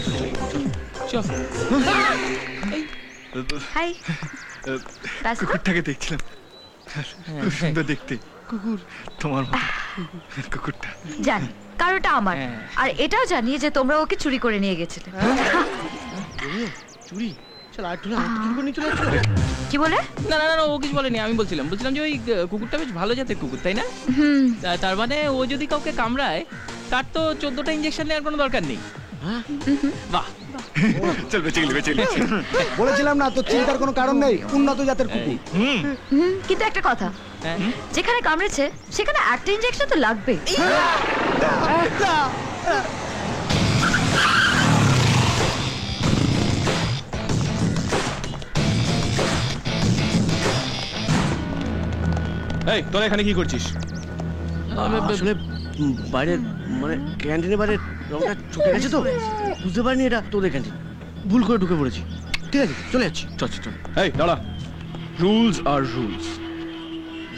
চল চল চল হাই কুকুরটাকে দেখছিলাম, খুব সুন্দর দেখতে কুকুর, তোমার মতো কুকুরটা। জানি কারোটা আমার, আর এটাও জানি যে তোমরা ওকে চুরি করে নিয়ে গেছিলে। চুরি? চল আর একটু না, চুরি করে নিয়ে চলে যাচ্ছ। কি বলে? না না না ও কিছু বলেনি, আমি বলছিলাম যে ওই কুকুরটা বেশ ভালো জাতের কুকুর, তাই না? তার মানে ও যদি কাউকে কামড়ায় তার তো 14টা ইঞ্জেকশন নেওয়ার কোনো দরকার নেই। বাহ, চল বেঁচে গেলি। বলেছিলাম না, তো চিন্তার কোনো কারণ নেই, উন্নত জাতের কুকুর। কিন্তু একটা কথা, যেখানে কামড়েছে সেখানে একটা ইনজেকশন তো লাগবে। এই তোরা এখানে কি করছিস? আসলে বাইরের মানে ক্যান্টিনের বাইরে রংটা চোখে গেছে তো বুঝতে পারিনি এটা তোদের ক্যান্টিন, ভুল করে ঢুকে পড়েছি। ঠিক আছে চলে যাচ্ছি। চল চল। এই দাঁড়া, রুলস আর রুলস।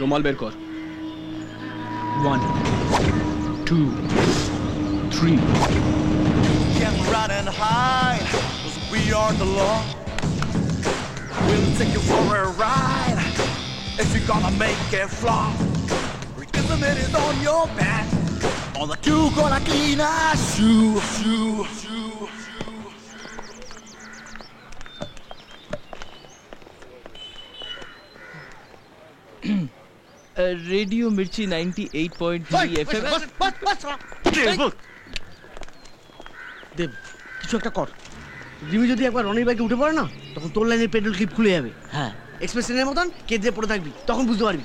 রুমাল বের কর। 1 2 3 Can run and hide, 'cause we are the law. We'll take you for a ride, if you're gonna make it flop. Because it is on your back, on the two gonna clean us, shoe. Radio Mirchi 98.3 FM। দেব কিছু একটা কর। রিমি যদি একবার রনির বাইকে উঠে পড়ে না, তখন তোর লাইনের পেট্রোল ক্লিপ খুলে যাবে। হ্যাঁ, এক্সপ্রেস ট্রেনের মতন কেঁদে পড়ে থাকবি, তখন বুঝতে পারবি।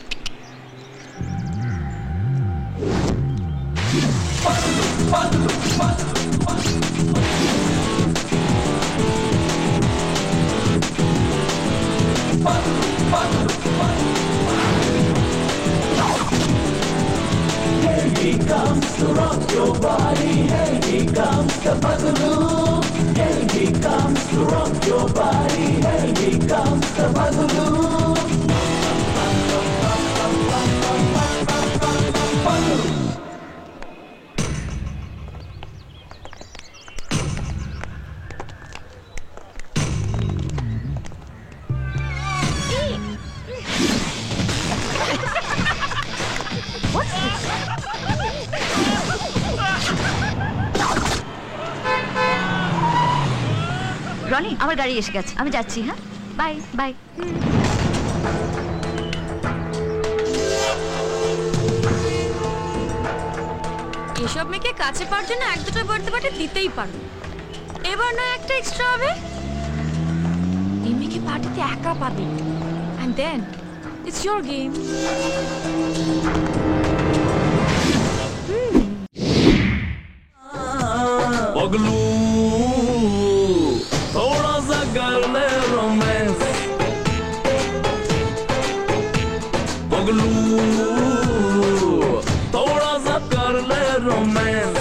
Here he comes to rock your body. Here he comes the Boogaloo. Here he comes to rock your body. Here he comes the Boogaloo. Roni, আমার গাড়ি এসে গেছে, আমি যাচ্ছি। হ্যাঁ, বাই বাই। এসব মেয়েকে কাছে পাওয়ার জন্য 1-2টা বার্থডে পার্টি দিতেই পারো, এবার না একটা এক্সট্রা হবে। এই মেয়েকে পার্টিতে একা পাবে, and then it's your game. Boogaloo, थोड़ा सा कर ले रोमांस। Boogaloo, थोड़ा सा कर ले रोमांस।